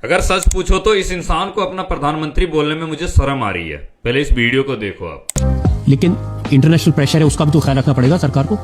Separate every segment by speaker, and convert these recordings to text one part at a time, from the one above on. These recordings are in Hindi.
Speaker 1: अगर सच पूछो तो इस इंसान को अपना प्रधानमंत्री बोलने में मुझे शर्म आ रही है। पहले इस वीडियो को देखो आप।
Speaker 2: लेकिन इंटरनेशनल प्रेशर है, उसका भी तो ख्याल रखना पड़ेगा सरकार को।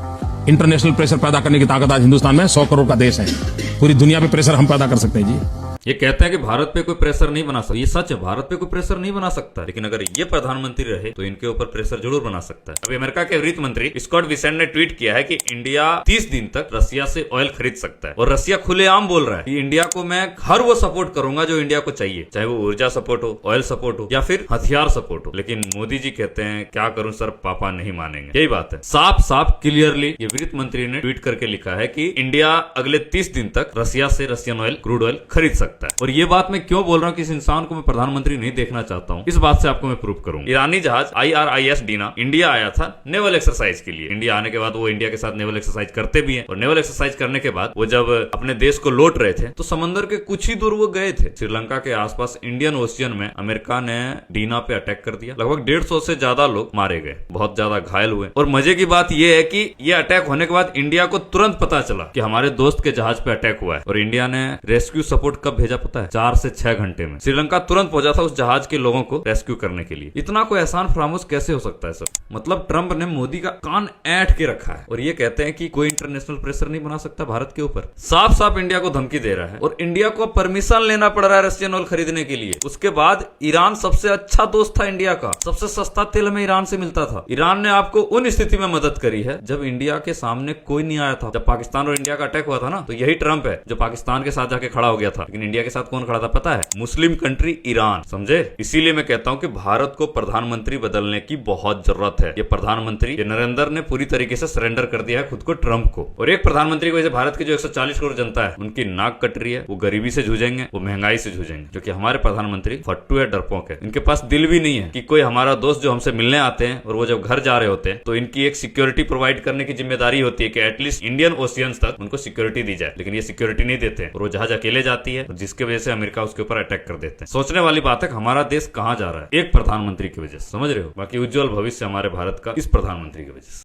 Speaker 3: इंटरनेशनल प्रेशर पैदा करने की ताकत आज हिंदुस्तान में 100 करोड़ का देश है। पूरी दुनिया पे प्रेशर हम पैदा कर सकते हैं जी।
Speaker 1: ये कहते हैं कि भारत पे कोई प्रेशर नहीं बना सकता। ये सच है, भारत पे कोई प्रेशर नहीं बना सकता, लेकिन अगर ये प्रधानमंत्री रहे तो इनके ऊपर प्रेशर जरूर बना सकता है। अभी अमेरिका के वित्त मंत्री स्कॉट विसेंट ने ट्वीट किया है कि इंडिया 30 दिन तक रसिया से ऑयल खरीद सकता है, और रसिया खुलेआम बोल रहा है कि इंडिया को मैं हर वो सपोर्ट करूंगा जो इंडिया को चाहिए, चाहे वो ऊर्जा सपोर्ट हो, ऑयल सपोर्ट हो या फिर हथियार सपोर्ट हो। लेकिन मोदी जी कहते हैं क्या करूं सर, पापा नहीं मानेंगे। यही बात है, साफ साफ क्लियरली ये वित्त मंत्री ने ट्वीट करके लिखा है कि इंडिया अगले 30 दिन तक रसिया से रशियन ऑयल, क्रूड ऑयल खरीद सकता है। और ये बात मैं क्यों बोल रहा हूँ कि इस इंसान को मैं प्रधानमंत्री नहीं देखना चाहता हूँ, इस बात से आपको मैं प्रूव करूंगा। ईरानी जहाज IRIS डीना इंडिया आया था नेवल एक्सरसाइज के लिए। इंडिया आने के बाद वो इंडिया के साथ नेवल एक्सरसाइज करते भी हैं, और नेवल एक्सरसाइज करने के बाद वो जब अपने देश को लौट रहे थे तो समंदर के कुछ ही दूर वो गए थे। श्रीलंका के आसपास इंडियन ओशियन में अमेरिका ने डीना पे अटैक कर दिया। लगभग 150 से ज्यादा लोग मारे गए, बहुत ज्यादा घायल हुए। और मजे की बात यह है कि ये अटैक होने के बाद इंडिया को तुरंत पता चला कि हमारे दोस्त के जहाज पे अटैक हुआ है, और इंडिया ने रेस्क्यू सपोर्ट कब भेजा पता है? 4 से 6 घंटे में श्रीलंका तुरंत पहुंचा था उस जहाज के लोगों को रेस्क्यू करने के लिए। इतना कोई एहसान फरामोश कैसे हो सकता है सर? मतलब ट्रंप ने मोदी का कान ऐंठ के रखा है, और ये कहते हैं कि कोई इंटरनेशनल प्रेशर नहीं बना सकता भारत के ऊपर। साफ साफ इंडिया को धमकी दे रहा है, और इंडिया को परमिशन लेना पड़ रहा है रशियन ऑयल खरीदने के लिए। उसके बाद ईरान सबसे अच्छा दोस्त था इंडिया का, सबसे सस्ता तेल में ईरान से मिलता था। ईरान ने आपको उन स्थिति में मदद करी है जब इंडिया के सामने कोई नहीं आया था। जब पाकिस्तान और इंडिया का अटैक हुआ था ना, तो यही ट्रंप है जो पाकिस्तान के साथ जाके खड़ा हो गया था। लेकिन इंडिया के साथ कौन खड़ा था पता है? Muslim country Iran. समझे? इसीलिए मैं कहता हूं कि भारत को प्रधानमंत्री बदलने की बहुत जरूरत है। ये प्रधानमंत्री, ये नरेंद्र ने पूरी तरीके से सरेंडर कर दिया है खुद को ट्रंप को। और एक प्रधानमंत्री को, जैसे भारत की जो 140 करोड़ जनता है उनकी नाक कट रही है, वो गरीबी से जूझेंगे, वो महंगाई से जूझेंगे। जो कि हमारे प्रधानमंत्री फट्टू है, डरपोक है। इनके पास दिल भी नहीं है कि कोई हमारा दोस्त जो हमसे मिलने आते हैं और वो जब घर जा रहे होते हैं तो इनकी एक सिक्योरिटी प्रोवाइड करने की जिम्मेदारी होती है कि एटलीस्ट इंडियन ओशियंस तक उनको सिक्योरिटी दी जाए। लेकिन ये सिक्योरिटी नहीं देते हैं, और वो जहाज अकेले जाती है, जिसके वजह से अमेरिका उसके ऊपर अटैक कर देते हैं। सोचने वाली बात है हमारा देश कहां जा रहा है एक प्रधानमंत्री की वजह से। समझ रहे हो? बाकी उज्जवल भविष्य हमारे भारत का इस प्रधानमंत्री की वजह से।